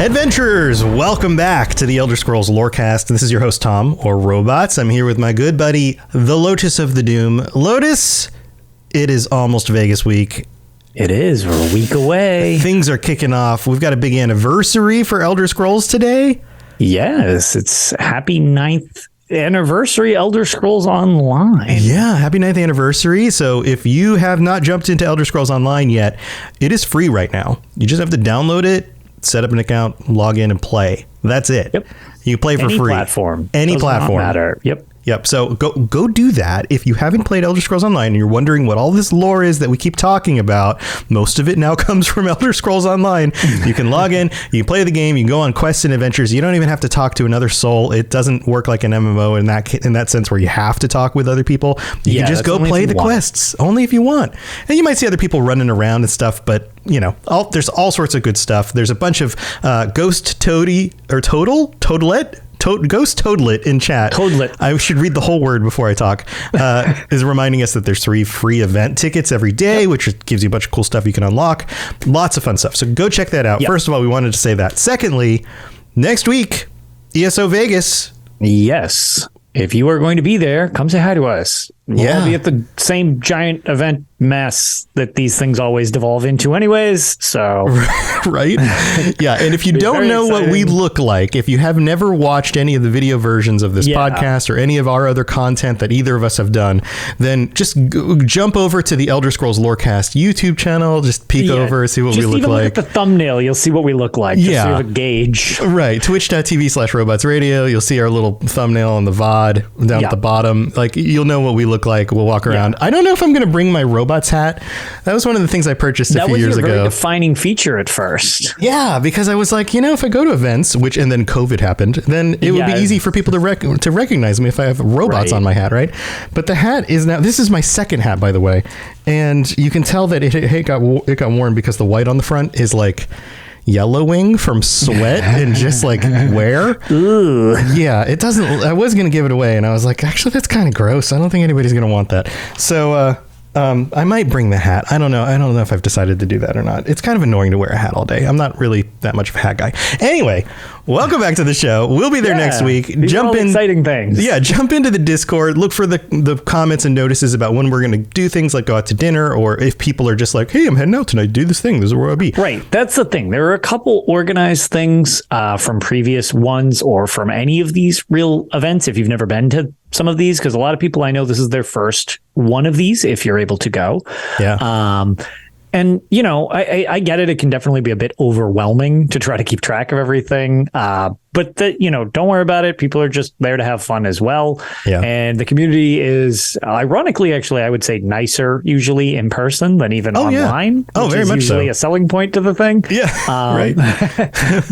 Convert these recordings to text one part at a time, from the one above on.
Adventurers, welcome back to the Elder Scrolls Lorecast. This is your host, Tom, or Robots. I'm here with my good buddy, the Lotus of the Doom. Lotus, it is almost Vegas week. It is. We're a week away. Things are kicking off. We've got a big anniversary for Elder Scrolls today. Yes, it's happy 9th anniversary Elder Scrolls Online. Yeah, happy 9th anniversary. So if you have not jumped into Elder Scrolls Online yet, it is free right now. You just have to download it, set up an account, log in, and play. That's it. Yep. You play for Any free. Platform. Any Does platform. Not matter. Yep. Yep. So go do that. If you haven't played Elder Scrolls Online and you're wondering what all this lore is that we keep talking about, most of it now comes from Elder Scrolls Online. You can log in, you can play the game, you can go on quests and adventures. You don't even have to talk to another soul. It doesn't work like an MMO in that sense where you have to talk with other people. You can just go play the quests only if you want. And you might see other people running around and stuff, but you know, there's all sorts of good stuff. There's a bunch of Ghost Toadlet in chat. Toadlet. I should read the whole word before I talk. Is reminding us that there's 3 free event tickets every day, which gives you a bunch of cool stuff you can unlock. Lots of fun stuff. So go check that out. Yep. First of all, we wanted to say that. Secondly, next week, ESO Vegas. Yes. If you are going to be there, come say hi to us. We'll all be at the same giant event mess that these things always devolve into anyways. So right. Yeah. And if you don't know what we look like, if you have never watched any of the video versions of this podcast or any of our other content that either of us have done, then just jump over to the Elder Scrolls Lorecast YouTube channel. Just peek over, see what we look like. Look at the thumbnail. You'll see what we look like. Just so you have a gauge. Right. Twitch.tv/robotsradio. You'll see our little thumbnail on the VOD down at the bottom. Like, you'll know what we look like. We'll walk around. I don't know if I'm going to bring my robots hat. That was one of the things I purchased a few years ago. That was your very defining feature at first. Yeah, because I was like, if I go to events, and then COVID happened, then it would be easy for people to recognize me if I have robots on my hat, right? But the hat is now, this is my second hat, by the way. And you can tell that it got worn because the white on the front is like yellowing from sweat and just like wear. Ooh. Yeah, it doesn't. I was going to give it away, and I was like, actually, that's kind of gross. I don't think anybody's going to want that. So I might bring the hat. I don't know if I've decided to do that or not. It's kind of annoying to wear a hat all day. I'm not really that much of a hat guy. Anyway, welcome back to the show. We'll be there next week. Jump in. Exciting things. Yeah, jump into the Discord. Look for the comments and notices about when we're going to do things like go out to dinner, or if people are just like, hey, I'm heading out tonight. Do this thing. This is where I'll be. Right. That's the thing. There are a couple organized things from previous ones or from any of these real events. If you've never been to some of these, because a lot of people I know this is their first one of these, if you're able to go. Yeah. And, I get it. It can definitely be a bit overwhelming to try to keep track of everything. But don't worry about it. People are just there to have fun as well. Yeah. And the community is, ironically, actually, I would say nicer usually in person than even online. Oh, very much so. Usually a selling point to the thing. Yeah. Right.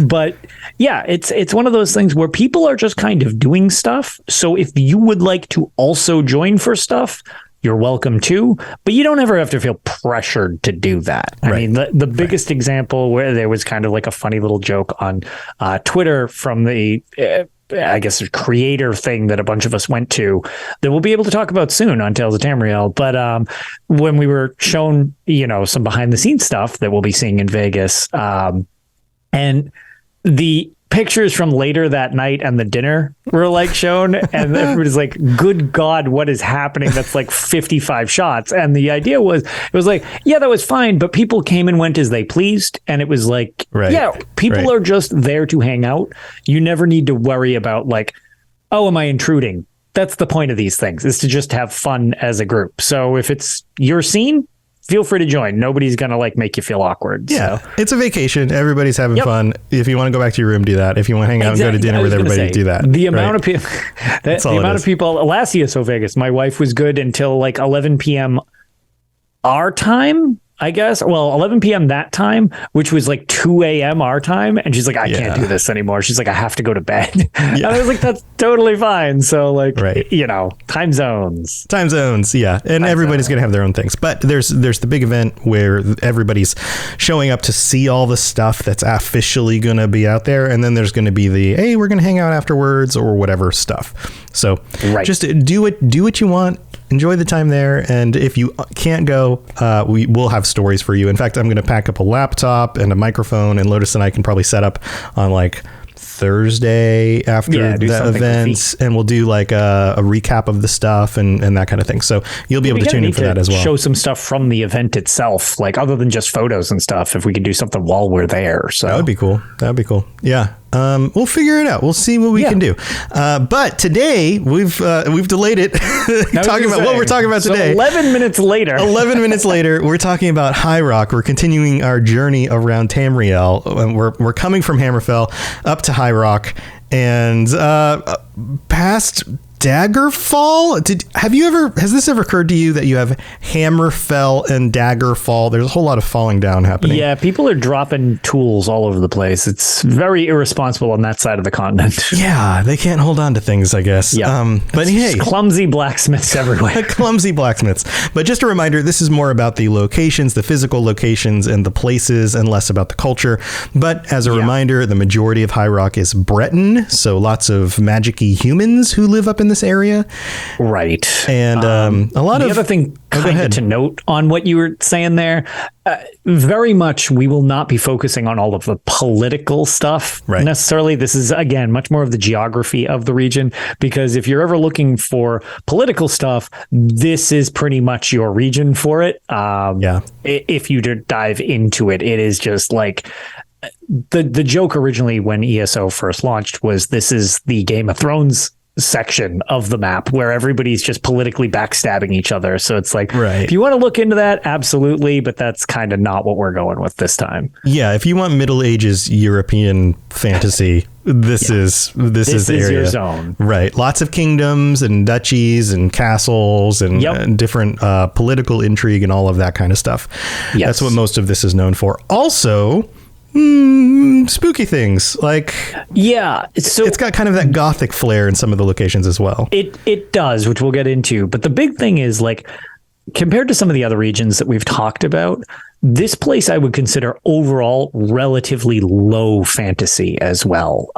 But yeah, it's one of those things where people are just kind of doing stuff. So if you would like to also join for stuff, you're welcome to, but you don't ever have to feel pressured to do that. I mean, the biggest example where there was kind of like a funny little joke on Twitter from the, I guess, creator thing that a bunch of us went to that we'll be able to talk about soon on Tales of Tamriel. But when we were shown, some behind the scenes stuff that we'll be seeing in Vegas, and the pictures from later that night and the dinner were like shown, and everybody's like, good God, what is happening? That's like 55 shots. And the idea was, it was like, yeah, that was fine, but people came and went as they pleased. And it was like, people are just there to hang out. You never need to worry about like, oh, am I intruding? That's the point of these things, is to just have fun as a group. So if it's your scene, feel free to join. Nobody's going to like make you feel awkward. Yeah. So. It's a vacation. Everybody's having fun. If you want to go back to your room, do that. If you want to hang out and go to dinner with everybody, do that. The amount of people, of people, last ESO Vegas, my wife was good until like 11 p.m. our time, I guess. Well, 11 p.m. that time, which was like 2 a.m. our time. And she's like, I can't do this anymore. She's like, I have to go to bed. And I was like, that's totally fine. So like, time zones. Yeah. And everybody's going to have their own things. But there's the big event where everybody's showing up to see all the stuff that's officially going to be out there. And then there's going to be the, hey, we're going to hang out afterwards or whatever stuff. So just do what you want. enjoy the time there. And if you can't go, we will have stories for you. In fact, I'm going to pack up a laptop and a microphone, and Lotus and I can probably set up on like Thursday after the events, and we'll do like a recap of the stuff and that kind of thing. So you'll be able to tune in for that as well. Show some stuff from the event itself, like other than just photos and stuff, if we could do something while we're there. So that would be cool. Yeah. We'll figure it out. We'll see what we can do. But today we've delayed it. Talking about what we're talking about today. 11 minutes later. 11 minutes later, we're talking about Highrock. We're continuing our journey around Tamriel. We're coming from Hammerfell up to Highrock and past Daggerfall. Has this ever occurred to you that you have Hammerfell and Daggerfall? There's a whole lot of falling down happening. Yeah, people are dropping tools all over the place. It's very irresponsible on that side of the continent. Yeah, they can't hold on to things, I guess. Yeah. But hey, clumsy blacksmiths everywhere. Clumsy blacksmiths. But just a reminder, this is more about the locations, the physical locations and the places, and less about the culture. But as a reminder, the majority of Highrock is Breton, so lots of magic-y humans who live up in this area. Right. And a lot of... The other thing kind of to note on what you were saying there, very much we will not be focusing on all of the political stuff necessarily. This is, again, much more of the geography of the region, because if you're ever looking for political stuff, this is pretty much your region for it. If you dive into it, it is just like... The joke originally when ESO first launched was this is the Game of Thrones section of the map where everybody's just politically backstabbing each other. So it's like, if you want to look into that, absolutely, but that's kind of not what we're going with this time. Yeah, if you want Middle Ages European fantasy, this is the area. Your zone. Right. Lots of kingdoms and duchies and castles and different political intrigue and all of that kind of stuff. Yes. That's what most of this is known for. Also, spooky things like so it's got kind of that gothic flair in some of the locations as well. It does, which we'll get into, but the big thing is, like, compared to some of the other regions that we've talked about, this place I would consider overall relatively low fantasy as well.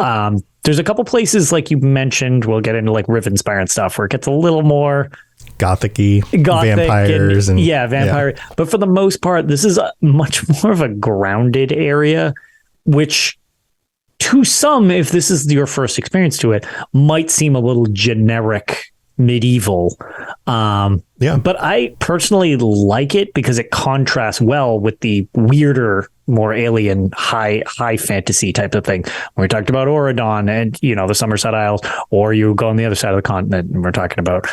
There's a couple places, like you mentioned, we'll get into like Rivenspire and stuff, where it gets a little more gothic vampires and vampire. But for the most part, this is much more of a grounded area, which to some, if this is your first experience to it, might seem a little generic medieval. But I personally like it because it contrasts well with the weirder, more alien, high fantasy type of thing. We talked about Auradon and, the Somerset Isles, or you go on the other side of the continent and we're talking about,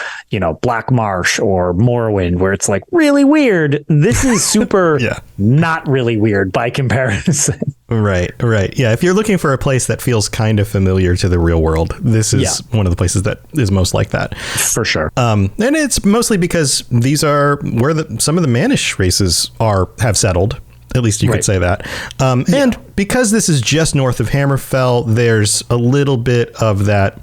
Black Marsh or Morrowind, where it's like really weird. This is super not really weird by comparison. Right. Yeah. If you're looking for a place that feels kind of familiar to the real world, this is one of the places that is most like that. For sure. And it's mostly because these are where some of the Manish races have settled. At least you could say that. And because this is just north of Hammerfell, there's a little bit of that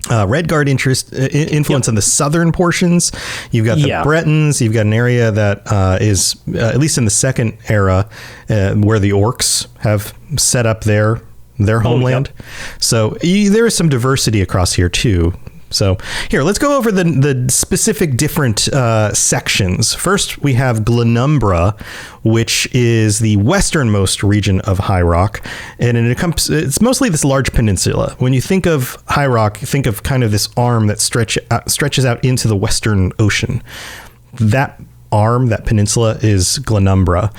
Redguard influence on the southern portions. You've got the Bretons. You've got an area that is, at least in the second era, where the Orcs have set up their homeland. So there is some diversity across here too. So here, let's go over the specific different sections. First, we have Glenumbra, which is the westernmost region of Highrock, and it's mostly this large peninsula. When you think of Highrock, think of kind of this arm that stretches out into the Western Ocean. That arm, that peninsula, is Glenumbra.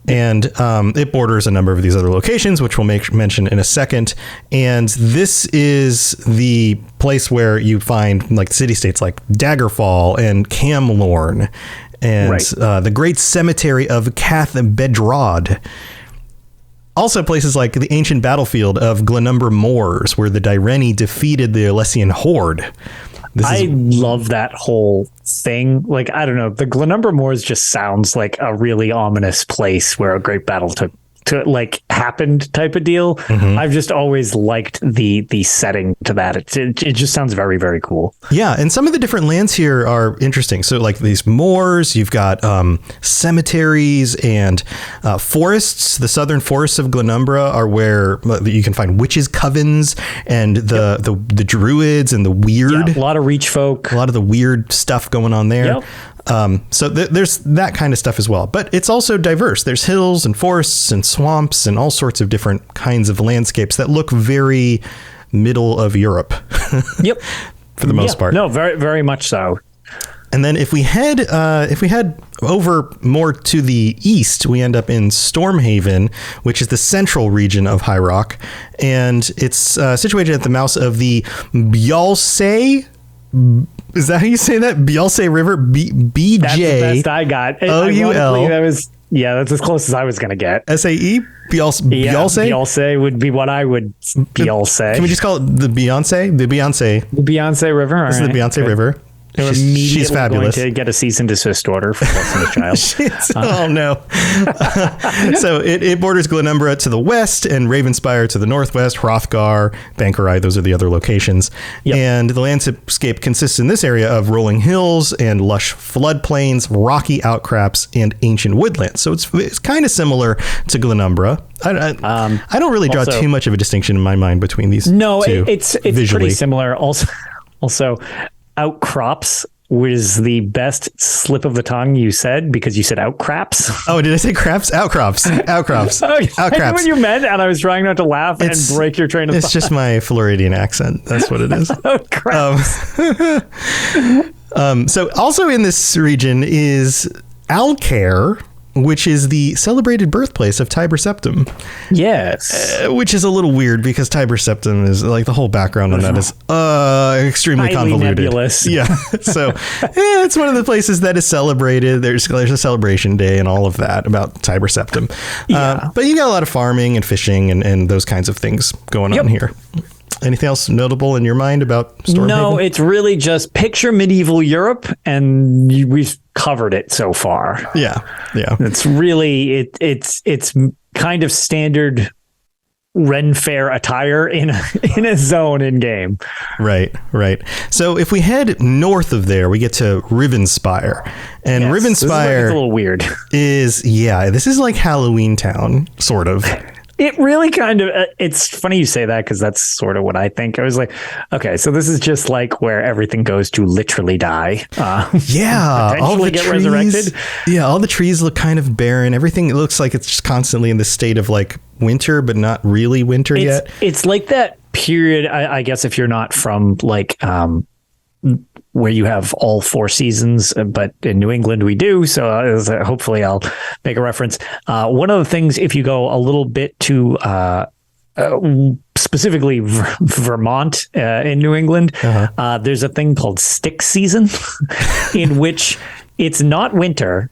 And it borders a number of these other locations, which we'll mention in a second. And this is the place where you find like city-states like Daggerfall and Camlorn and the great cemetery of Cath Bedrad. Also places like the ancient battlefield of Glenumbra Moors, where the Dyreni defeated the Alessian horde. I love that whole thing. Like, I don't know, the Glenumbra Moors just sounds like a really ominous place where a great battle took to like happened type of deal. I've just always liked the setting to that. It just sounds very, very cool. Yeah, and some of the different lands here are interesting. So like these moors, you've got cemeteries and forests. The southern forests of Glenumbra are where you can find witches' covens and the druids and the weird. Yeah, a lot of reach folk. A lot of the weird stuff going on there. So there's that kind of stuff as well, but it's also diverse. There's hills and forests and swamps and all sorts of different kinds of landscapes that look very middle of Europe. Yep. For the most part. No, very, very much so. And then if we head over more to the east, we end up in Stormhaven, which is the central region of Highrock, and it's situated at the mouth of the Bialse. Is that how you say that? Bialse River? BJ. That's the best I got. OUL. That's as close as I was going to get. SAE? Bialse? Bialse would be what I would Bialse. Can we just call it the Beyonce? The Beyonce River. This is the Beyonce River. She's fabulous. Going to get a cease and desist order for molesting a child. Oh no! So it borders Glenumbra to the west and Ravenspire to the northwest. Hrothgar, Bankerai, those are the other locations. Yep. And the landscape consists in this area of rolling hills and lush floodplains, rocky outcrops, and ancient woodlands. So it's kind of similar to Glenumbra. I don't really draw too much of a distinction in my mind between these. No, two it's pretty similar. Also. Outcrops was the best slip of the tongue you said, because you said outcrops. Oh, did I say craps? Outcrops. Outcrops. Outcrops. I knew what you meant, and I was trying not to laugh and break your train of thought. It's just my Floridian accent. That's what it is. Outcrops. So also in this region is Alcaire, which is the celebrated birthplace of Tiber Septim. Yes. Which is a little weird because Tiber Septim is like the whole background on that is extremely highly convoluted. Nebulous. Yeah. So it's one of the places that is celebrated. There's a celebration day and all of that about Tiber Septim. But you got a lot of farming and fishing and those kinds of things going on here. Anything else notable in your mind about Stormhaven? No, it's really just picture medieval Europe, and we've covered it so far. Yeah. It's really it's kind of standard Ren Fair attire in a zone in game. Right. So if we head north of there, we get to Rivenspire, and Rivenspire this is a little weird. This is like Halloween Town, sort of. It really kind of, it's funny you say that because that's sort of what I think. I was like, okay, so this is just like where everything goes to literally die. All the get trees, resurrected. Yeah, all the trees look kind of barren. Everything looks like it's just constantly in this state of like winter, but not really winter yet. It's like that period, I guess, if you're not from like where you have all 4 seasons, but in New England we do. So hopefully I'll make a reference. One of the things, if you go a little bit to specifically Vermont in New England, there's a thing called stick season in which it's not winter.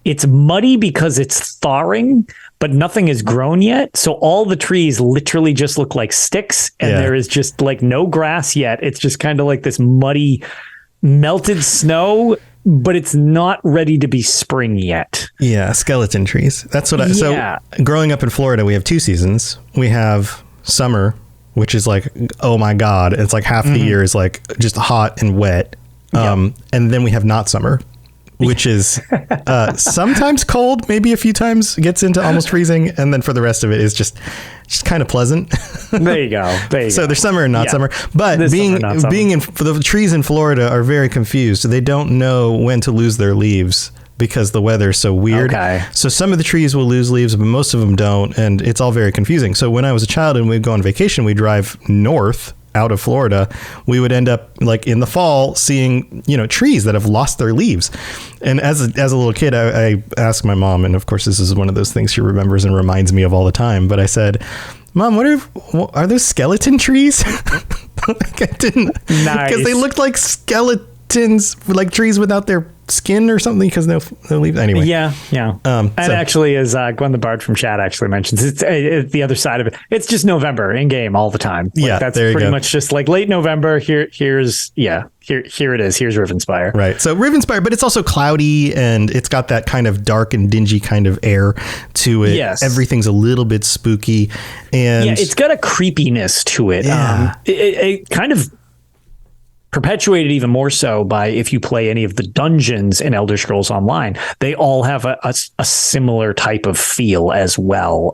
It's muddy because it's thawing, but nothing is grown yet. So all the trees literally just look like sticks, and there is just like no grass yet. It's just kind of like this muddy, melted snow, but it's not ready to be spring yet. Yeah, skeleton trees. That's what so growing up in Florida, we have 2 seasons. We have summer, which is like, oh my God, it's like half the year is like just hot and wet. And then we have not summer, which is sometimes cold, maybe a few times gets into almost freezing. And then for the rest of it is just kind of pleasant. There you go. So there's summer and not summer, but being in the trees in Florida are very confused. They don't know when to lose their leaves because the weather's so weird. Okay. So some of the trees will lose leaves, but most of them don't. And it's all very confusing. So when I was a child and we'd go on vacation, we'd drive north out of Florida, we would end up like in the fall seeing, trees that have lost their leaves. And as a little kid, I asked my mom, and of course this is one of those things she remembers and reminds me of all the time, but I said, Mom, what are those skeleton trees? Like I didn't, because they looked like skeletons, like trees without their skin or something because no leaves. Anyway. Yeah. And actually, as Gwen the Bard from chat actually mentions, it's the other side of it. It's just November in game all the time. That's pretty much just like late November. Here it is. Here's Rivenspire. Right. So Rivenspire, but it's also cloudy and it's got that kind of dark and dingy kind of air to it. Yes. Everything's a little bit spooky, and it's got a creepiness to it. Yeah. It kind of perpetuated even more so by if you play any of the dungeons in Elder Scrolls Online, they all have a similar type of feel as well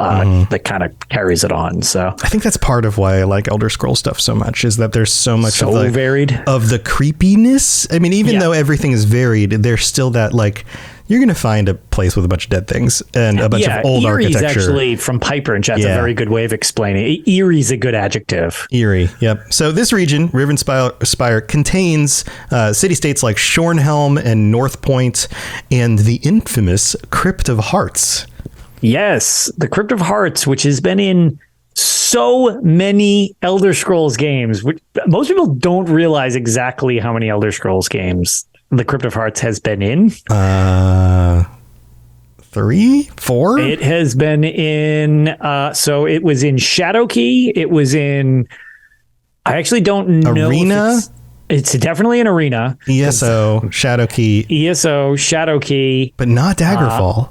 that kind of carries it on. So I think that's part of why I like Elder Scrolls stuff so much, is that there's so much varied of the creepiness. I mean, even though everything is varied, there's still that like, you're going to find a place with a bunch of dead things and a bunch of old Eerie's architecture. Actually, from Piper and chat's a very good way of explaining it. Eerie's a good adjective. Eerie, yep. So this region, Rivenspire, contains city-states like Shornhelm and North Point and the infamous Crypt of Hearts. Yes, the Crypt of Hearts, which has been in so many Elder Scrolls games. Which most people don't realize exactly how many Elder Scrolls games the Crypt of Hearts has been in. 3, 4? It has been in, so it was in Shadowkey. It was in, I actually don't know. Arena? It's definitely an Arena. ESO, Shadowkey. But not Daggerfall.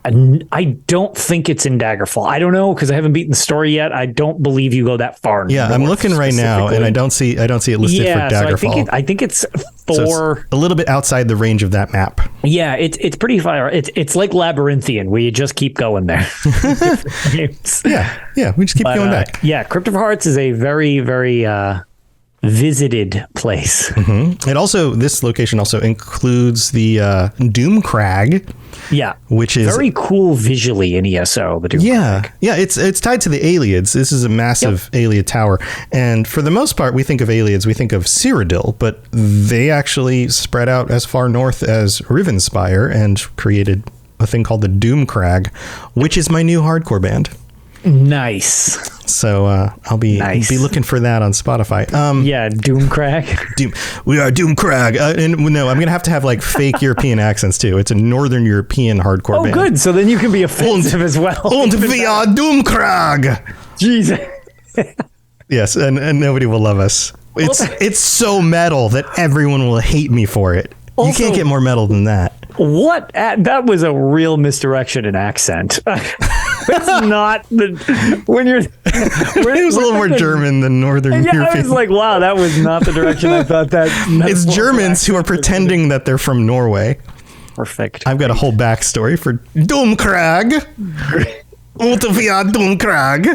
I don't think it's in Daggerfall. I don't know because I haven't beaten the story yet. I don't believe you go that far. Yeah, I'm looking right now, and I don't see it listed for Daggerfall. So I think it's 4. So it's a little bit outside the range of that map. Yeah, it's pretty far. It's like Labyrinthian, where you just keep going there. Yeah, we just keep going back. Yeah, Crypt of Hearts is a very, very visited place. Mm-hmm. This location also includes the Doom Crag. Yeah, which is very cool visually in ESO. The Doom Crag. Yeah, it's tied to the Ayleids. This is a massive Ayleid tower, and for the most part, we think of Ayleids, we think of Cyrodiil, but they actually spread out as far north as Rivenspire and created a thing called the Doom Crag, which is my new hardcore band. Nice. So I'll be looking for that on Spotify. Doom Crag. We are Doom Crag. And no, I'm going to have like fake European accents too. It's a Northern European hardcore band. Oh, good. So then you can be offensive as well. Und we are Doom Crag. Jesus. Yes, and nobody will love us. It's so metal that everyone will hate me for it. Also, you can't get more metal than that. That was a real misdirection in accent. It's not when you're. It was a little more German than Northern European. I was like, wow, that was not the direction I thought that. It's Germans who are pretending that they're from Norway. Perfect. I've got a whole backstory for Doom Crag. Utopia Doom Crag.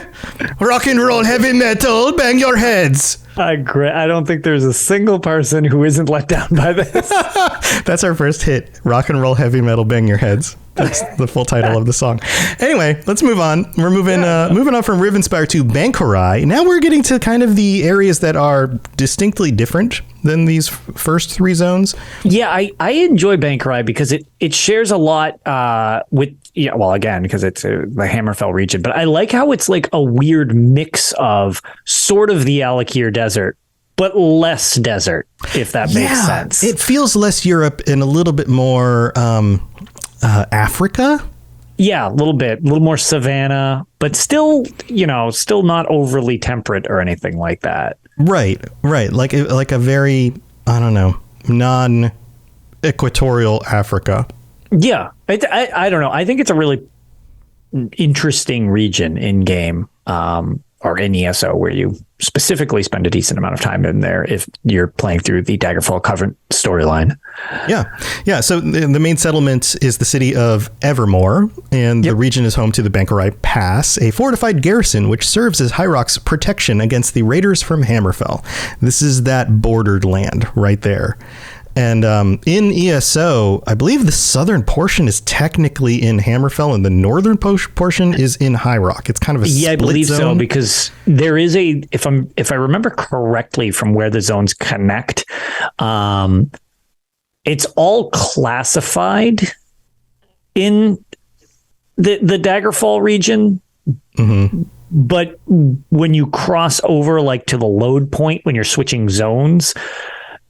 Rock and roll heavy metal, bang your heads. I don't think there's a single person who isn't let down by this. That's our first hit. Rock and roll heavy metal, bang your heads. That's the full title of the song. Anyway, let's move on. We're moving on from Rivenspire to Bankorai. Now we're getting to kind of the areas that are distinctly different than these first 3 zones. Yeah, I enjoy Bankorai because it shares a lot with, again, because it's the Hammerfell region, but I like how it's like a weird mix of sort of the Alakir desert, but less desert, if that makes sense. It feels less Europe and a little bit more Africa. Yeah, a little more savanna, but still not overly temperate or anything like that. Right. Like a very, I don't know, non-equatorial Africa. Yeah, I don't know. I think it's a really interesting region in game, or in ESO, where you specifically spend a decent amount of time in there if you're playing through the Daggerfall Covenant storyline. Yeah. So the main settlement is the city of Evermore, and the region is home to the Bankorai Pass, a fortified garrison which serves as Highrock's protection against the raiders from Hammerfell. This is that bordered land right there. And in ESO, I believe the southern portion is technically in Hammerfell and the northern portion is in Highrock. It's kind of a split I believe zone. so, because there is if I remember correctly from where the zones connect, it's all classified in the Daggerfall region. Mm-hmm. But when you cross over like to the load point when you're switching zones,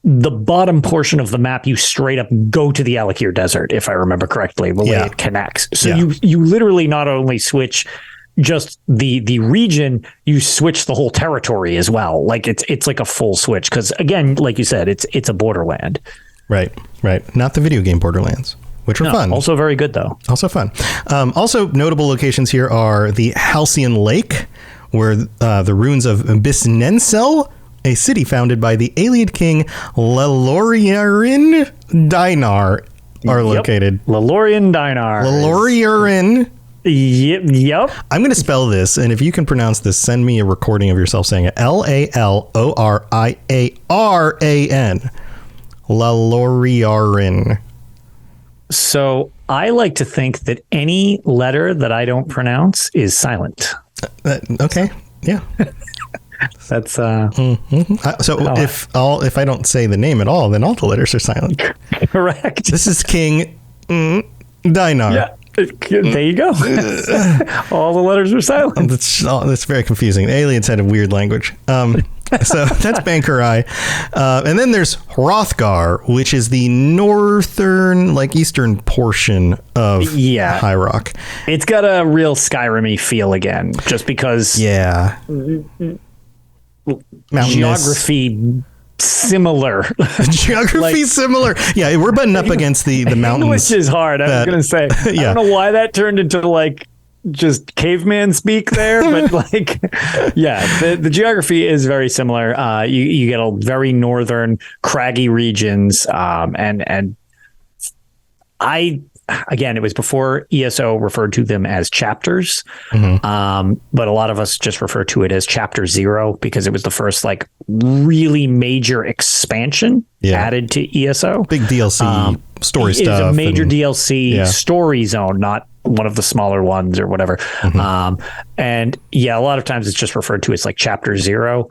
the bottom portion of the map, you straight up go to the Alakir Desert, if I remember correctly, the way it connects. So you literally not only switch just the region, you switch the whole territory as well. Like it's like a full switch, because again, like you said, it's a borderland. Right. Not the video game Borderlands, which are fun. Also very good though. Also fun. Also notable locations here are the Halcyon Lake, where the ruins of Bisnensel, a city founded by the Ayleid king Leloriarin Dinar, are located. Lelorian Dinar. Leloriarin. Yep. I'm going to spell this, and if you can pronounce this, send me a recording of yourself saying it. Laloriaran. Leloriarin. So I like to think that any letter that I don't pronounce is silent. Okay. Yeah. That's so if I don't say the name at all, then all the letters are silent. Correct. This is King Dinar. Yeah. There you go. All the letters are silent. That's very confusing. The aliens had a weird language. So that's Bankurai. And then there's Hrothgar, which is the northern, eastern portion of Highrock. It's got a real Skyrim-y feel again, just because geography similar. Similar. Yeah, we're butting up against the mountains. Which is hard. I was going to say. I don't know why that turned into just caveman speak there, but the geography is very similar. You get a very northern craggy regions, and again, it was before ESO referred to them as chapters, but a lot of us just refer to it as Chapter 0 because it was the first really major expansion added to ESO. Big DLC story stuff. It's a major DLC story zone, not one of the smaller ones or whatever. And a lot of times it's just referred to as Chapter 0.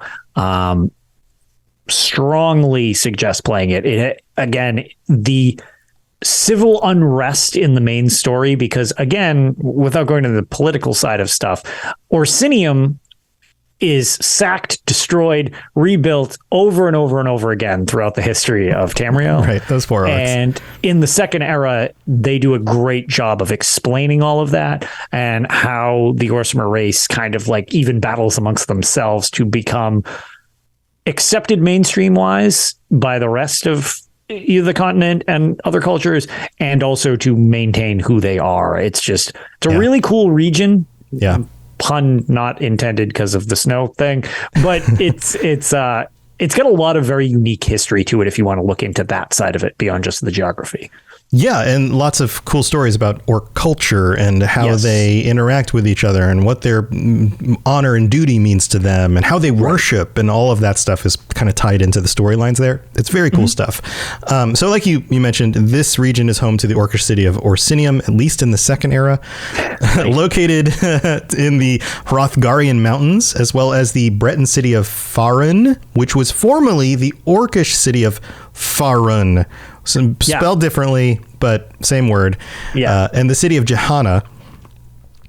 Strongly suggest playing it. Again, the civil unrest in the main story, because again, without going to the political side of stuff, Orsinium is sacked, destroyed, rebuilt over and over and over again throughout the history of Tamriel. Right, those four orcs. And in the second era, they do a great job of explaining all of that and how the Orsimer race kind of even battles amongst themselves to become accepted mainstream wise by the rest of the continent and other cultures, and also to maintain who they are. It's a really cool region. Yeah. Pun not intended because of the snow thing, but it's got a lot of very unique history to it if you want to look into that side of it beyond just the geography. Yeah, and lots of cool stories about orc culture and how they interact with each other and what their honor and duty means to them and how they worship, and all of that stuff is kind of tied into the storylines there. It's very cool stuff. So like you mentioned, this region is home to the orcish city of Orsinium, at least in the second era, located in the Hrothgarian Mountains, as well as the Breton city of Farun, which was formerly the orcish city of Farun. Spelled differently, but same word. And the city of Jehana.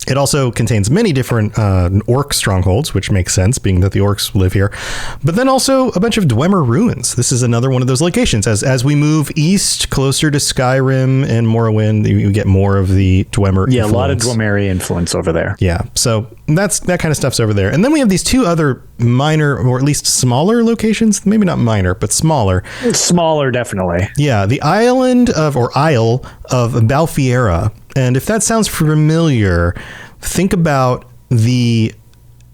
It also contains many different orc strongholds, which makes sense, being that the orcs live here. But then also a bunch of Dwemer ruins. This is another one of those locations. As we move east, closer to Skyrim and Morrowind, you get more of the Dwemer influence. A lot of Dwemeri influence over there. Yeah, so that kind of stuff's over there. And then we have these two other minor, or at least smaller locations. Maybe not minor, but smaller. Smaller, definitely. Yeah, the Isle of Balfiera. And if that sounds familiar, think about the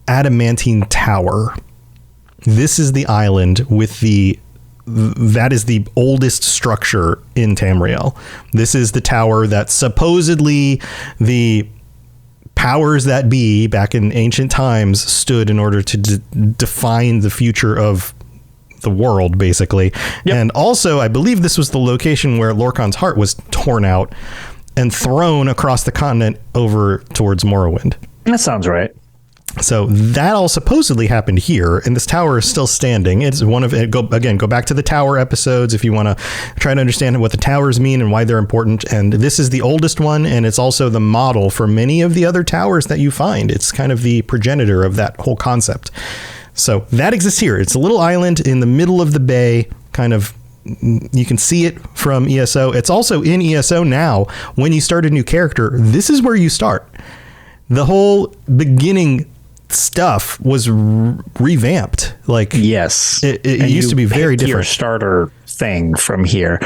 Adamantine Tower. This is the island with that is the oldest structure in Tamriel. This is the tower that supposedly the powers that be back in ancient times stood in order to define the future of the world, basically. And also, I believe this was the location where Lorkhan's heart was torn out and thrown across the continent over towards Morrowind. That sounds right. So that all supposedly happened here, and this tower is still standing. It's one of go back to the tower episodes if you want to try to understand what the towers mean and why they're important. And this is the oldest one, and it's also the model for many of the other towers that you find. It's kind of the progenitor of that whole concept. So that exists here. It's a little island in the middle of the bay, kind of, you can see it from ESO. It's also in ESO now. When you start a new character, this is where you start. The whole beginning stuff was revamped. Like, yes, it used to be very different. Your starter thing from here.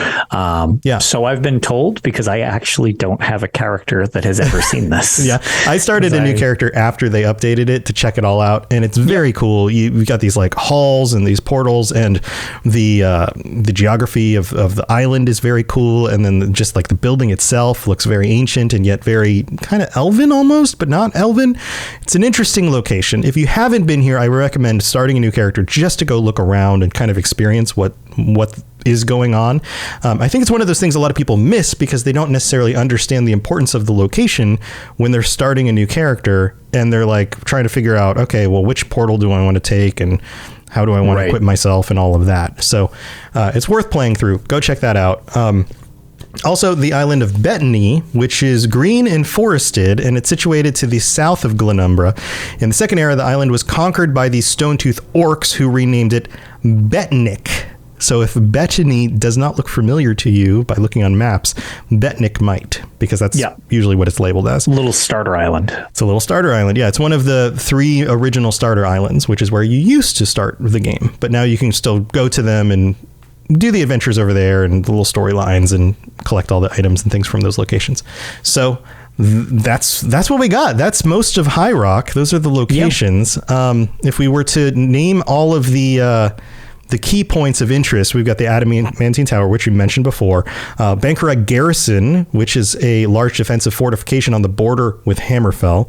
So I've been told, because I actually don't have a character that has ever seen this. Yeah, I started a new character after they updated it to check it all out, and it's very cool. You've got these like halls and these portals, and the geography of the island is very cool, and then just like the building itself looks very ancient and yet very kind of elven almost, but not elven. It's an interesting location. If you haven't been here, I recommend starting a new character just to go look around and kind of experience what is going on. I think it's one of those things a lot of people miss because they don't necessarily understand the importance of the location when they're starting a new character, and they're like trying to figure out, okay, well, which portal do I want to take, and how do I want to equip myself, and all of that. So it's worth playing through. Go check that out. Also, the island of Breton, which is green and forested, and it's situated to the south of Glenumbra. In the Second Era, the island was conquered by the Stone-Tooth Orcs, who renamed it Betnik. So if Breton does not look familiar to you by looking on maps, Betnik might, because that's usually what it's labeled as. Little starter island. It's a little starter island. Yeah, it's one of the 3 original starter islands, which is where you used to start the game. But now you can still go to them and do the adventures over there and the little storylines and collect all the items and things from those locations. So that's what we got. That's most of Highrock. Those are the locations. If we were to name all of the key points of interest, we've got the Adamantine Tower, which we mentioned before, Bankara Garrison, which is a large defensive fortification on the border with Hammerfell,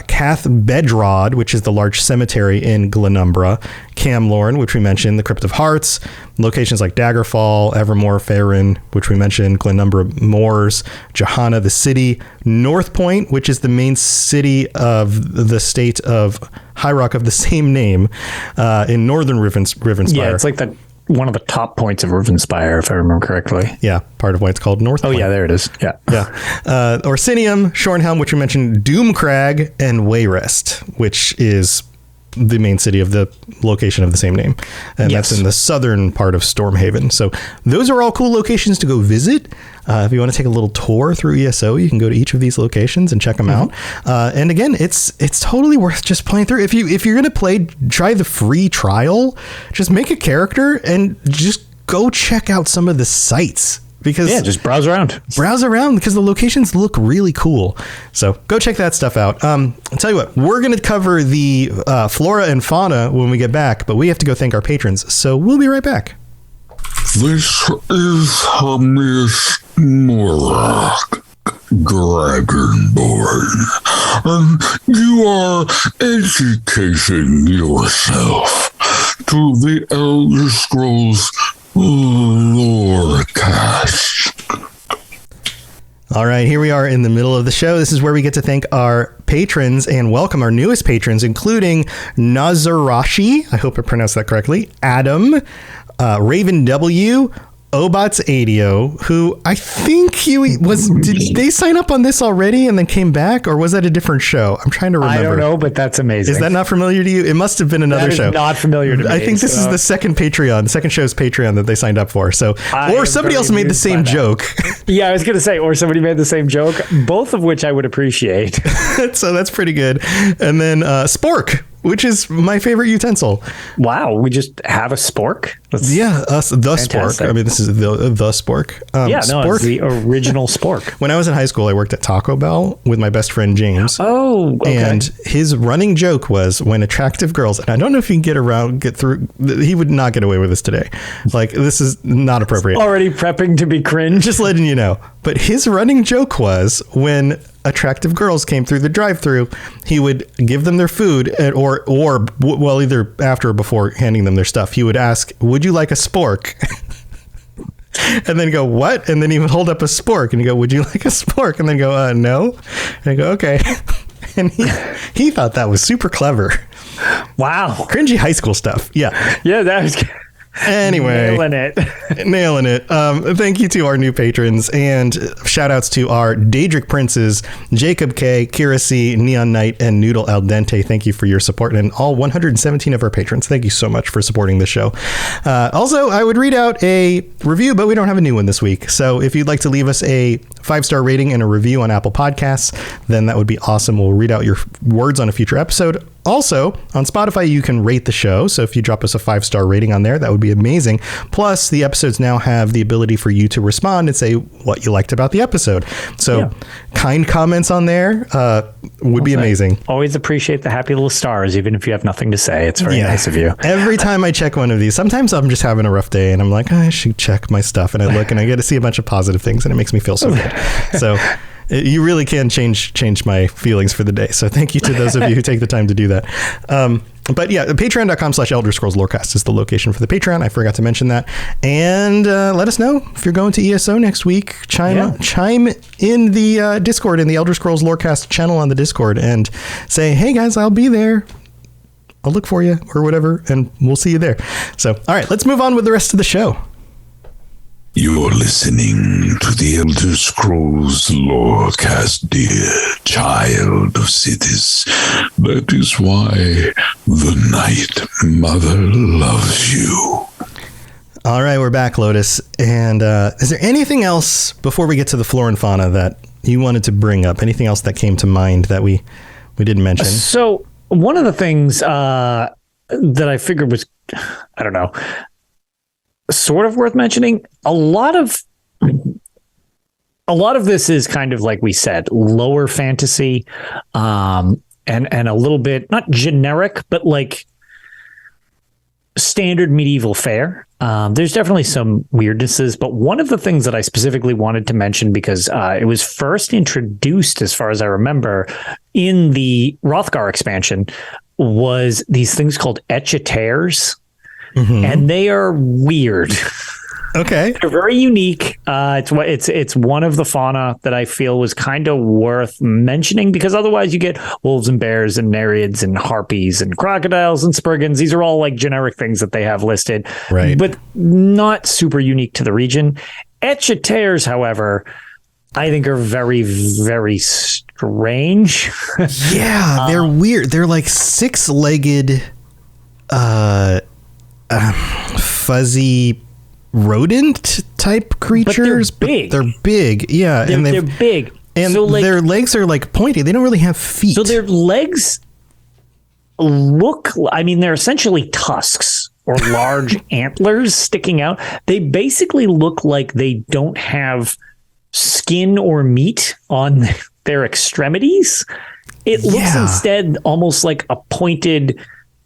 Cath Bedrod, which is the large cemetery in Glenumbra, Camlorn, which we mentioned, the Crypt of Hearts, locations like Daggerfall, Evermore, Faerun, which we mentioned, Glenumbra Moors, Johanna the city, North Point, which is the main city of the state of Highrock of the same name, in northern Rivenspire. Yeah, it's like one of the top points of Rivenspire, if I remember correctly. Yeah, part of why it's called North Point. Oh, yeah, there it is. Yeah. Orsinium, Shornhelm, which we mentioned, Doomcrag, and Wayrest, which is the main city of the location of the same name. And that's in the southern part of Stormhaven. So those are all cool locations to go visit. If you want to take a little tour through ESO, you can go to each of these locations and check them out. And again, it's totally worth just playing through. If you're going to try the free trial, just make a character and just go check out some of the sites. Because just browse around because the locations look really cool. So go check that stuff out. I'll tell you what, we're going to cover the flora and fauna when we get back, but we have to go thank our patrons. So we'll be right back. This is Hamish Morak, Dragonborn, and you are educating yourself to the Elder Scrolls Lorecast. All right, here we are in the middle of the show. This is where we get to thank our patrons and welcome our newest patrons, including Nazarashi, I hope I pronounced that correctly, Adam, Raven W, Obats Adio, who I think did they sign up on this already and then came back, or was that a different show? I'm trying to remember. I don't know, but that's amazing. Is that not familiar to you? It must have been another show. Not familiar to me. I think this is the second show's Patreon that they signed up for. So, or somebody else made the same joke. Yeah, I was going to say, or somebody made the same joke, both of which I would appreciate. So that's pretty good. And then Spork, which is my favorite utensil. Wow, we just have a spork? The spork. I mean, this is the spork. Spork. It's the original spork. When I was in high school, I worked at Taco Bell with my best friend James. Oh, okay. And his running joke was when attractive girls, and I don't know if he can get through, he would not get away with this today. Like, this is not appropriate. Already prepping to be cringe. Just letting you know. But his running joke was when attractive girls came through the drive-thru, he would give them their food, or either after or before handing them their stuff, he would ask, "Would you like a spork?" And then go, "What?" And then he would hold up a spork and go, "Would you like a spork?" And then go, "No." And I go, "Okay." And he thought that was super clever. Wow. Cringy high school stuff. Yeah. Yeah, that was Anyway, nailing it. Thank you to our new patrons, and shout outs to our Daedric Princes, Jacob K, Kira C, Neon Knight, and Noodle Al Dente. Thank you for your support, and all 117 of our patrons. Thank you so much for supporting the show. Also, I would read out a review, but we don't have a new one this week. So if you'd like to leave us a 5-star rating and a review on Apple Podcasts, then that would be awesome. We'll read out your words on a future episode. Also, on Spotify, you can rate the show. So if you drop us a 5-star rating on there, that would be amazing. Plus, the episodes now have the ability for you to respond and say what you liked about the episode. So kind comments on there would be amazing. Always appreciate the happy little stars, even if you have nothing to say. It's very nice of you. Every time I check one of these, sometimes I'm just having a rough day and I'm like, I should check my stuff. And I look and I get to see a bunch of positive things and it makes me feel so good. So you really can change my feelings for the day. So thank you to those of you who take the time to do that. But yeah, patreon.com/Elder Scrolls Lorecast is the location for the Patreon. I forgot to mention that. And let us know if you're going to ESO next week. Chime in the Discord, in the Elder Scrolls Lorecast channel on the Discord, and say, hey guys, I'll be there. I'll look for you or whatever, and we'll see you there. So, all right, let's move on with the rest of the show. You're listening to the Elder Scrolls Lorecast, dear child of cities. That is why the Night Mother loves you. All right, we're back, Lotus. And is there anything else before we get to the flora and fauna that you wanted to bring up? Anything else that came to mind that we didn't mention? So one of the things that I figured was, I don't know, sort of worth mentioning. A lot of this is kind of like we said, lower fantasy, and a little bit not generic, but like standard medieval fare. There's definitely some weirdnesses, but one of the things that I specifically wanted to mention, because it was first introduced, as far as I remember, in the Hrothgar expansion, was these things called etchetaires. Mm-hmm. And they are weird. Okay. They're very unique. It's one of the fauna that I feel was kind of worth mentioning, because otherwise you get wolves and bears and nereids and harpies and crocodiles and spriggans. These are all like generic things that they have listed, right? But not super unique to the region. Etchetaires, however, I think are very, very strange. Yeah, they're weird. They're like 6-legged, fuzzy rodent type creatures, but they're big. Yeah, they're big, and so, like, their legs are like pointy. They don't really have feet. So their legs look, I mean, they're essentially tusks or large antlers sticking out. They basically look like they don't have skin or meat on their extremities. It looks instead almost like a pointed,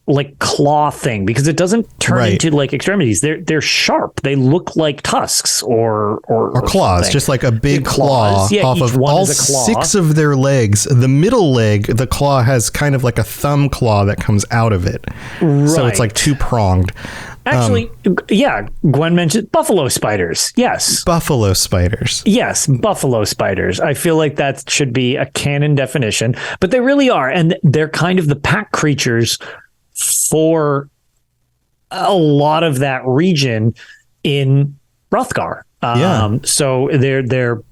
like, claw thing, because it doesn't turn into like extremities. They're sharp. They look like tusks or claws, just like a big claw off of all 6 of their legs. The middle leg, the claw has kind of like a thumb claw that comes out of it. Right. So it's like 2-pronged. Actually, Gwen mentioned buffalo spiders. Yes. Buffalo spiders. Yes, buffalo spiders. I feel like that should be a canon definition, but they really are. And they're kind of the pack creatures for a lot of that region in Hrothgar. So they're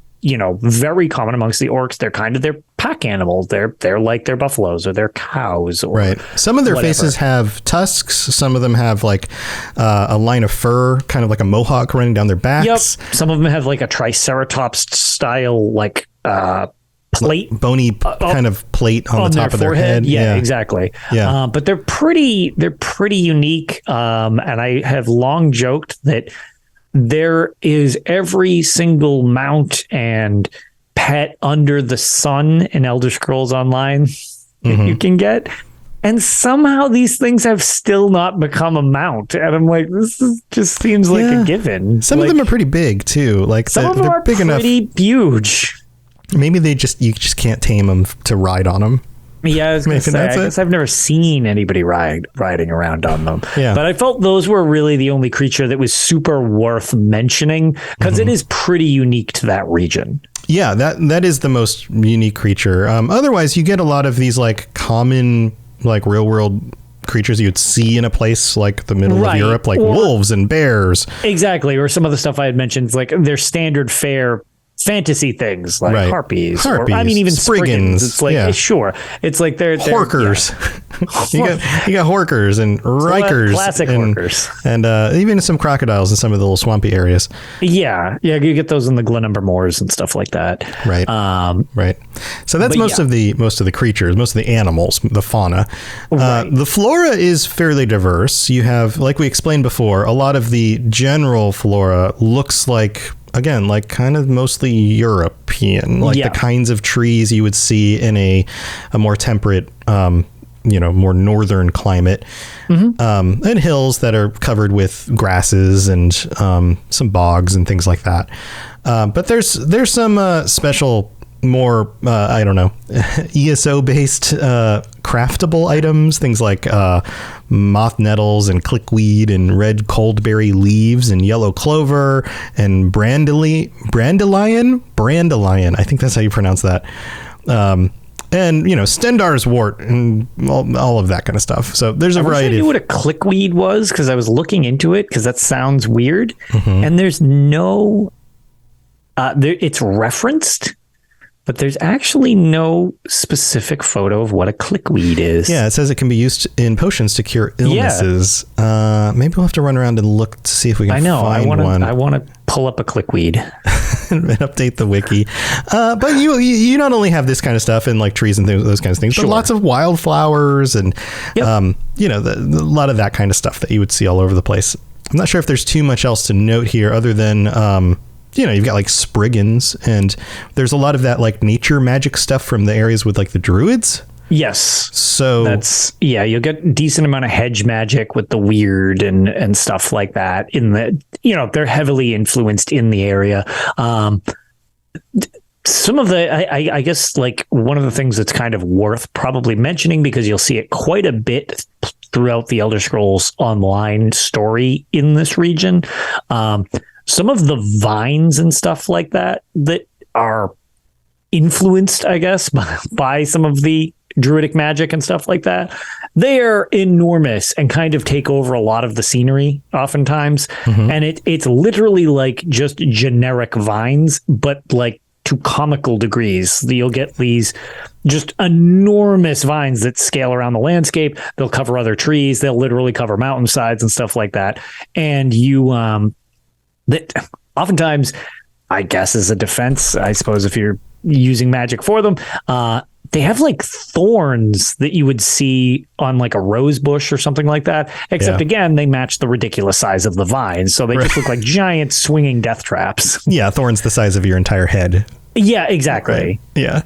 very common amongst the orcs. They're kind of their pack animals. They're like their buffaloes or their cows. Or right. Some of their faces have tusks. Some of them have like a line of fur, kind of like a mohawk running down their backs. Yep. Some of them have like a triceratops style, like plate, bony kind of plate on the top of their head. Yeah, exactly. Yeah. But they're pretty unique. And I have long joked that there is every single mount and pet under the sun in Elder Scrolls Online you can get. And somehow these things have still not become a mount. And I'm like, just seems like a given. Some of them are pretty big too. Like some of them are big pretty enough. Huge. Maybe you just can't tame them to ride on them. Yeah, I was going to say, I guess I've never seen anybody riding around on them. Yeah. But I felt those were really the only creature that was super worth mentioning, because it is pretty unique to that region. Yeah, that is the most unique creature. Otherwise, you get a lot of these like common, like real world creatures you'd see in a place like the middle of Europe, like wolves and bears. Exactly. Or some of the stuff I had mentioned, like their standard fare fantasy things like harpies, or I mean even spriggans. It's like sure, it's like they're horkers. you got horkers and rikers, classic horkers, and even some crocodiles in some of the little swampy areas. Yeah, you get those in the Glenumber Moors and stuff like that. Right, right. So that's most of the creatures, most of the animals, the fauna. The flora is fairly diverse. You have, like we explained before, a lot of the general flora looks like, again, like kind of mostly European, like the kinds of trees you would see in a more temperate, more northern climate, and hills that are covered with grasses and some bogs and things like that. But there's some special, more ESO based craftable items, things like moth nettles and clickweed and red coldberry leaves and yellow clover and brandelion. I think that's how you pronounce that. And Stendar's wort and all of that kind of stuff. So there's a variety. I knew what a clickweed was because I was looking into it because that sounds weird. And there's no, it's referenced, but there's actually no specific photo of what a clickweed is. Yeah, it says it can be used in potions to cure illnesses. Maybe we'll have to run around and look to see if we can find one. I want to pull up a clickweed and update the wiki. But you not only have this kind of stuff and like trees and those kinds of things, but lots of wildflowers and a lot of that kind of stuff that you would see all over the place. I'm not sure if there's too much else to note here other than you've got like spriggans, and there's a lot of that like nature magic stuff from the areas with like the druids. Yes. So that's, you'll get a decent amount of hedge magic with the weird and stuff like that in the, they're heavily influenced in the area. Some of the, I guess like one of the things that's kind of worth probably mentioning, because you'll see it quite a bit throughout the Elder Scrolls Online story in this region. Some of the vines and stuff like that are influenced, I guess, by some of the druidic magic and stuff like that. They are enormous and kind of take over a lot of the scenery oftentimes. And it's literally like just generic vines, but like to comical degrees. You'll get these just enormous vines that scale around the landscape. They'll cover other trees. They'll literally cover mountainsides and stuff like that. And that oftentimes, I guess, as a defense, I suppose, if you're using magic for them, they have like thorns that you would see on like a rose bush or something like that. Except again, they match the ridiculous size of the vines. So they just look like giant swinging death traps. Yeah. Thorns the size of your entire head. Yeah, exactly. Right. Yeah.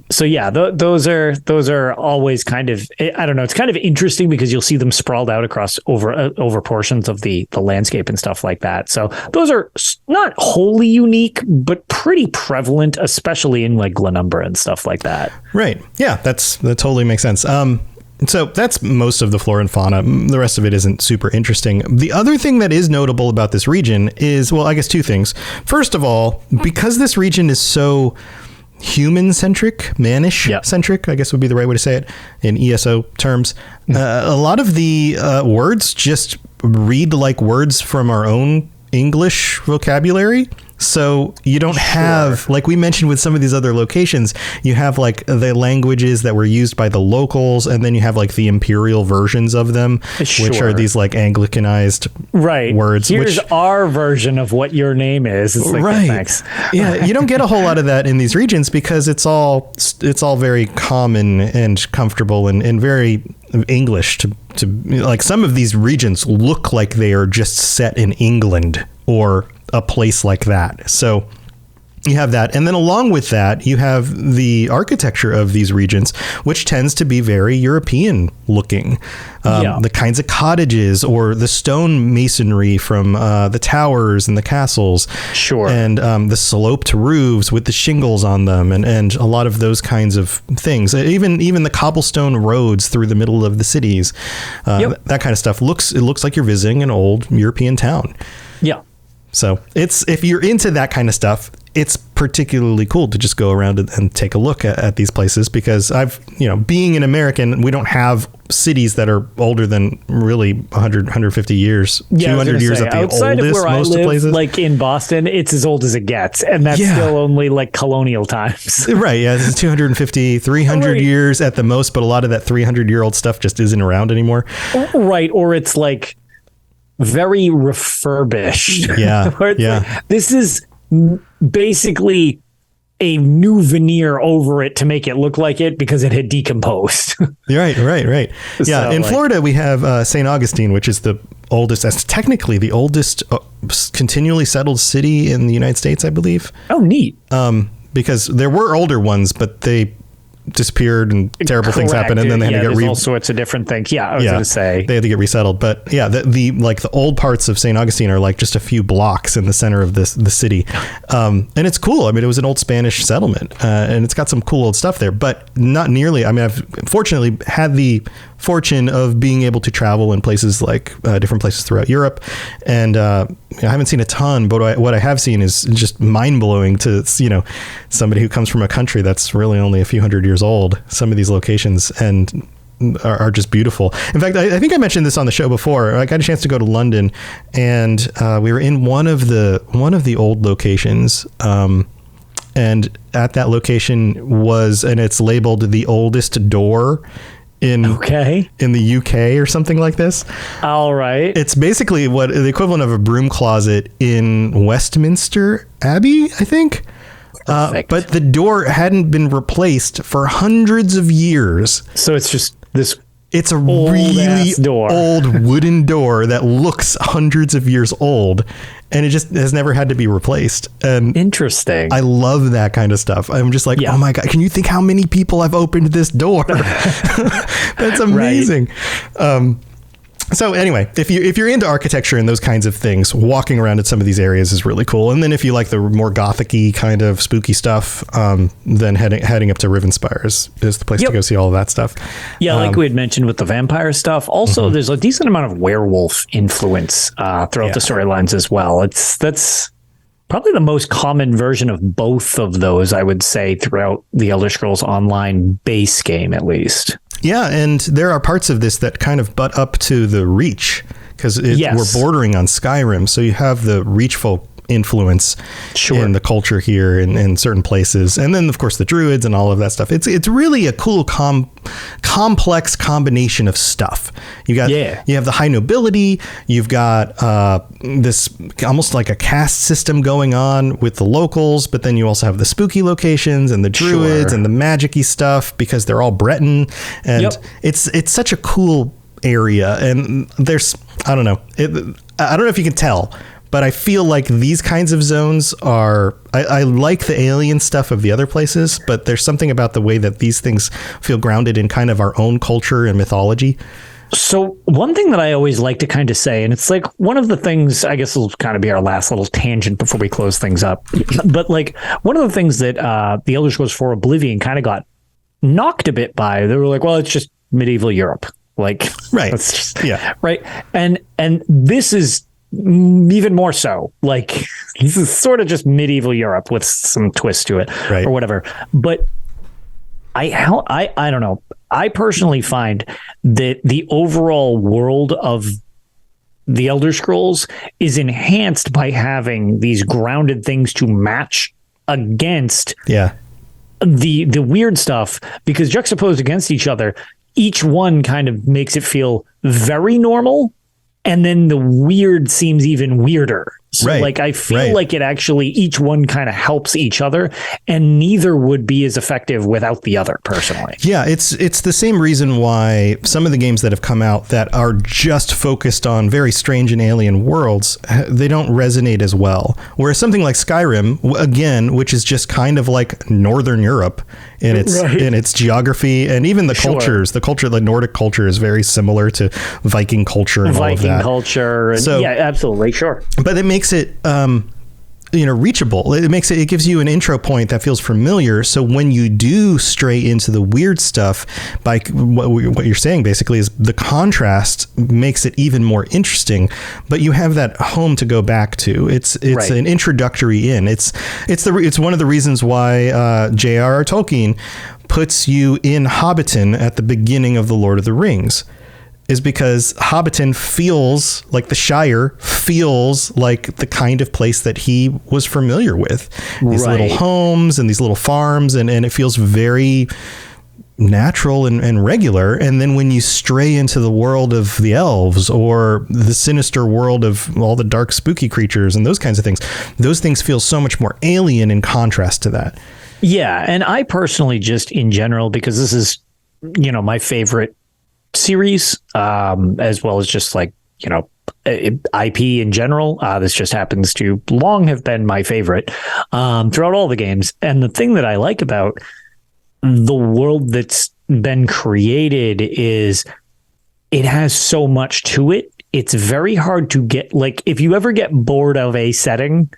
So those are always kind of, I don't know, it's kind of interesting because you'll see them sprawled out across over portions of the landscape and stuff like that. So those are not wholly unique, but pretty prevalent, especially in like Glenumber and stuff like that. Right. Yeah, that totally makes sense. So that's most of the flora and fauna. The rest of it isn't super interesting. The other thing that is notable about this region is, well, I guess two things. First of all, because this region is so human-centric, mannish-centric, I guess would be the right way to say it in ESO terms. A lot of the words just read like words from our own English vocabulary. So you don't have, like we mentioned with some of these other locations, you have like the languages that were used by the locals, and then you have like the imperial versions of them, which are these like Anglicanized words. Here's our version of what your name is. It's like, thanks. Yeah, you don't get a whole lot of that in these regions because it's all very common and comfortable and very English to like some of these regions look like they are just set in England or a place like that. So you have that. And then along with that, you have the architecture of these regions, which tends to be very European looking. The kinds of cottages or the stone masonry from the towers and the castles. Sure. And the sloped roofs with the shingles on them and a lot of those kinds of things. Even the cobblestone roads through the middle of the cities. That kind of stuff. It looks like you're visiting an old European town. Yeah. So if you're into that kind of stuff, it's particularly cool to just go around and take a look at these places, because being an American, we don't have cities that are older than really 100, 150 years, 200 years at the outside oldest, of where most I live, places. Like in Boston, it's as old as it gets. And that's still only like colonial times. Right. Yeah. This is 250, 300 years at the most, but a lot of that 300-year-old stuff just isn't around anymore. Right. Or it's like very refurbished. Yeah. Like, this is basically a new veneer over it to make it look like it because it had decomposed. Right. Yeah. So, in Florida, we have St. Augustine, which is the oldest, that's technically the oldest continually settled city in the United States, I believe. Oh, neat. Because there were older ones, but they disappeared and terrible things happened, and then they had to get all sorts of different things. I was going to say they had to get resettled. But the old parts of St. Augustine are like just a few blocks in the center of the city, and it's cool. I mean, it was an old Spanish settlement, and it's got some cool old stuff there, but not nearly. I mean, I've fortunately had the fortune of being able to travel in places like different places throughout Europe, and I haven't seen a ton, but what I have seen is just mind blowing to somebody who comes from a country that's really only a few hundred years old. Some of these locations and are just beautiful. In fact, I think I mentioned this on the show before. I got a chance to go to London, and we were in one of the old locations. And at that location and it's labeled the oldest door in the UK or something like this. All right. It's basically what the equivalent of a broom closet in Westminster Abbey, I think. But the door hadn't been replaced for hundreds of years. So it's just this. It's a really old wooden door that looks hundreds of years old, and it just has never had to be replaced. And interesting. I love that kind of stuff. I'm just like, oh my God, can you think how many people have opened this door? That's amazing. Right. So anyway, if you're into architecture and those kinds of things, walking around in some of these areas is really cool. And then if you like the more gothic-y kind of spooky stuff, then heading up to Rivenspire is the place to go see all of that stuff. Yeah, like we had mentioned with the vampire stuff. Also, there's a decent amount of werewolf influence throughout the storylines as well. That's probably the most common version of both of those, I would say, throughout the Elder Scrolls Online base game, at least. Yeah, and there are parts of this that kind of butt up to the Reach, because we're bordering on Skyrim, so you have the Reach folk influence in the culture here in certain places, and then of course the Druids and all of that stuff. It's really a cool complex combination of stuff. You have the high nobility, you've got this almost like a caste system going on with the locals, but then you also have the spooky locations and the Druids and the magic-y stuff because they're all Breton, and it's such a cool area. And there's I don't know if you can tell, but I feel like these kinds of zones are, I like the alien stuff of the other places, but there's something about the way that these things feel grounded in kind of our own culture and mythology. So one thing that I always like to kind of say, and it's like one of the things, I guess will kind of be our last little tangent before we close things up, but like one of the things that the Elder Scrolls 4 Oblivion kind of got knocked a bit by, they were like, well, it's just medieval Europe. Like, right. That's just, right. And this is even more so, like this is sort of just medieval Europe with some twist to it, or whatever. But I don't know. I personally find that the overall world of the Elder Scrolls is enhanced by having these grounded things to match against the weird stuff, because juxtaposed against each other, each one kind of makes it feel very normal. And then the weird seems even weirder. So like, I feel like it actually, each one kind of helps each other, and neither would be as effective without the other, personally. Yeah, it's the same reason why some of the games that have come out that are just focused on very strange and alien worlds, they don't resonate as well. Whereas something like Skyrim, again, which is just kind of like Northern Europe in its geography, and even the cultures, the Nordic culture is very similar to Viking culture and all of that. Viking culture. And so, yeah, absolutely. Sure. But it makes it, reachable. It gives you an intro point that feels familiar. So when you do stray into the weird stuff, by what you're saying basically is the contrast makes it even more interesting, but you have that home to go back to. It's right. An introductory in. It's one of the reasons why J.R.R. Tolkien puts you in Hobbiton at the beginning of The Lord of the Rings, is because Hobbiton feels like the Shire, feels like the kind of place that he was familiar with. These little homes and these little farms, and it feels very natural and regular. And then when you stray into the world of the elves or the sinister world of all the dark spooky creatures and those kinds of things feel so much more alien in contrast to that. Yeah, and I personally just in general, because this is, my favorite series, as well as just like, IP in general. This just happens to long have been my favorite throughout all the games. And the thing that I like about the world that's been created is it has so much to it. It's very hard to get, like, if you ever get bored of a setting,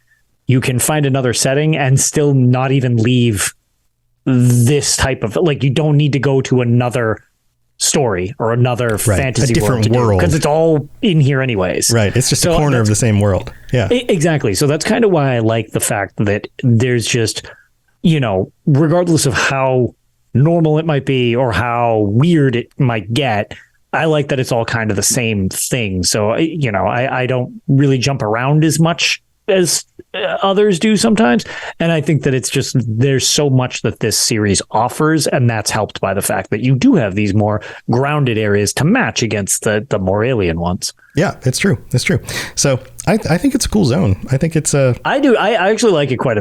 you can find another setting and still not even leave this type of, like, you don't need to go to another story or another fantasy world, because it's all in here anyways. Right. It's just a corner of the same world. Yeah, exactly. So that's kind of why I like the fact that there's just, regardless of how normal it might be or how weird it might get, I like that it's all kind of the same thing. So, I don't really jump around as much as others do sometimes. And I think that it's just, there's so much that this series offers, and that's helped by the fact that you do have these more grounded areas to match against the more alien ones. Yeah, it's true. It's true. So I think it's a cool zone. I think it's I do. I actually like it quite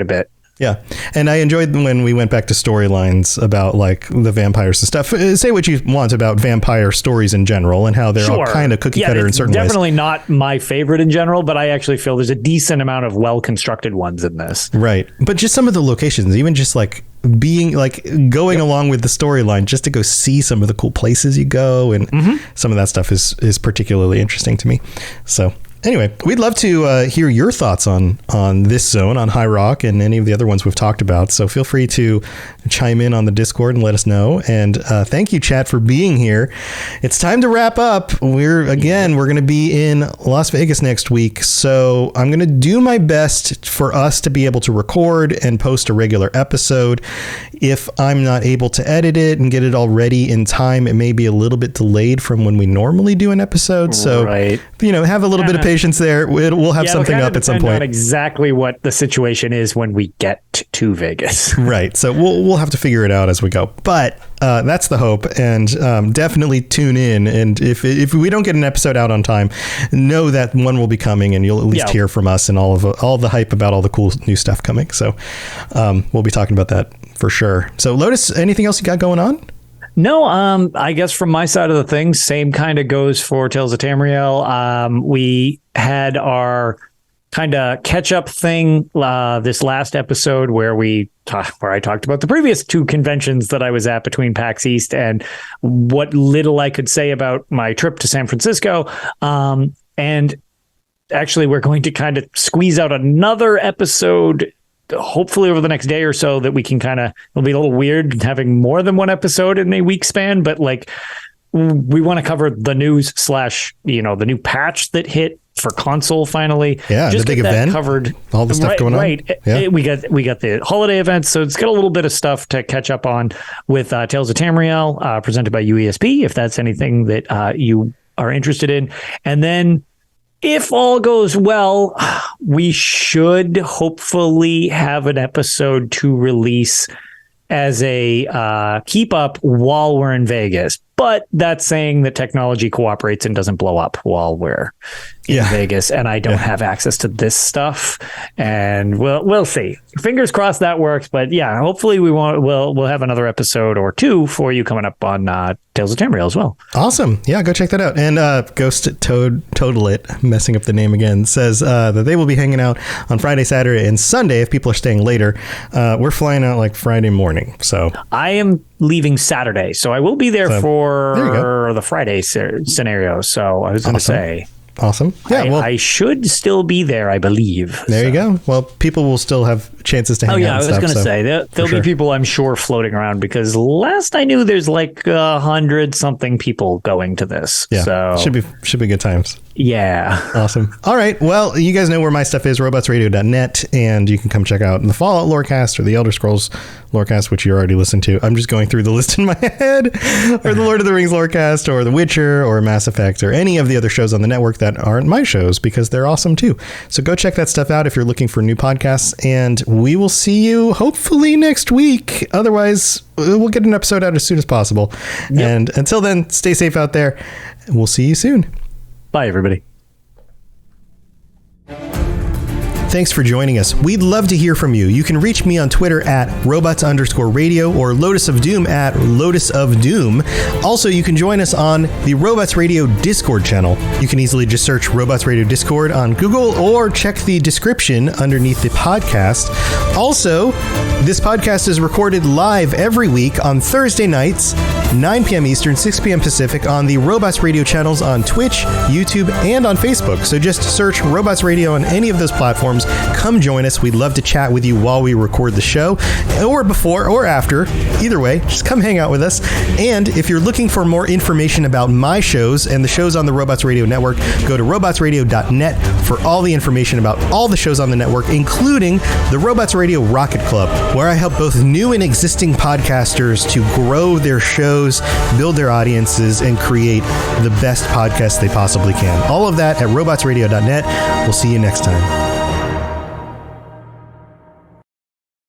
a bit. Yeah. And I enjoyed when we went back to storylines about like the vampires and stuff. Say what you want about vampire stories in general and how they're all kind of cookie cutter in certain ways. Definitely not my favorite in general, but I actually feel there's a decent amount of well-constructed ones in this. Right. But just some of the locations, even just like being like going along with the storyline, just to go see some of the cool places you go. And some of that stuff is particularly interesting to me. So anyway, we'd love to hear your thoughts on this zone, on Highrock, and any of the other ones we've talked about. So feel free to chime in on the Discord and let us know. And thank you, chat, for being here. It's time to wrap up. We're going to be in Las Vegas next week. So I'm going to do my best for us to be able to record and post a regular episode. If I'm not able to edit it and get it all ready in time, it may be a little bit delayed from when we normally do an episode. So, have a little bit of patience there. We'll have something up at some point. On exactly what the situation is when we get to Vegas. Right. So we'll have to figure it out as we go. But that's the hope. And definitely tune in. And if we don't get an episode out on time, know that one will be coming, and you'll at least hear from us and all the hype about all the cool new stuff coming. So we'll be talking about that for sure. So Lotus, anything else you got going on? No, I guess from my side of the thing, same kind of goes for Tales of Tamriel. We had our kind of catch up thing this last episode where I talked about the previous two conventions that I was at between PAX East and what little I could say about my trip to San Francisco. And actually, we're going to kind of squeeze out another episode hopefully over the next day or so that we can it'll be a little weird having more than one episode in a week span, but like we want to cover the news / the new patch that hit for console finally. Yeah, just the big event covered, all the stuff going on. Right. Yeah. We got the holiday events, so it's got a little bit of stuff to catch up on with Tales of Tamriel, presented by UESP, if that's anything that you are interested in. And then if all goes well, we should hopefully have an episode to release as a keep up while we're in Vegas. But that's saying that technology cooperates and doesn't blow up while we're in Vegas, and I don't have access to this stuff. And we'll see. Fingers crossed that works. But yeah, hopefully we'll have another episode or two for you coming up on Tales of Tamriel as well. Awesome. Yeah, go check that out. And Ghost Total It, messing up the name again, says that they will be hanging out on Friday, Saturday, and Sunday if people are staying later. We're flying out like Friday morning. So I am leaving Saturday, so I will be there for the Friday scenario. So I was going to say. Awesome. Yeah, I should still be there, I believe. There you go. Well, people will still have chances to hang out. I was going to say there'll be people, I'm sure, floating around because last I knew, there's like 100 something people going to this. Yeah, so should be good times. Yeah. Awesome. All right. Well, you guys know where my stuff is, robotsradio.net, and you can come check out the Fallout Lorecast or the Elder Scrolls Lorecast, which you already listened to. I'm just going through the list in my head, or the Lord of the Rings Lorecast, or The Witcher, or Mass Effect, or any of the other shows on the network that aren't my shows, because they're awesome too. So go check that stuff out if you're looking for new podcasts, and we will see you hopefully next week. Otherwise, we'll get an episode out as soon as possible. Yep. And until then, stay safe out there. We'll see you soon. Bye, everybody. Thanks for joining us. We'd love to hear from you. You can reach me on Twitter at robots_radio or Lotus of Doom at Lotus of Doom. Also, you can join us on the Robots Radio Discord channel. You can easily just search Robots Radio Discord on Google or check the description underneath the podcast. Also, this podcast is recorded live every week on Thursday nights, 9 p.m. Eastern, 6 p.m. Pacific on the Robots Radio channels on Twitch, YouTube, and on Facebook. So just search Robots Radio on any of those platforms. Come join us. We'd love to chat with you while we record the show, or before or after. Either way, just come hang out with us. And if you're looking for more information about my shows and the shows on the Robots Radio Network, go to robotsradio.net for all the information about all the shows on the network, including the Robots Radio Rocket Club, where I help both new and existing podcasters to grow their shows, build their audiences, and create the best podcasts they possibly can. All of that at robotsradio.net. We'll see you next time.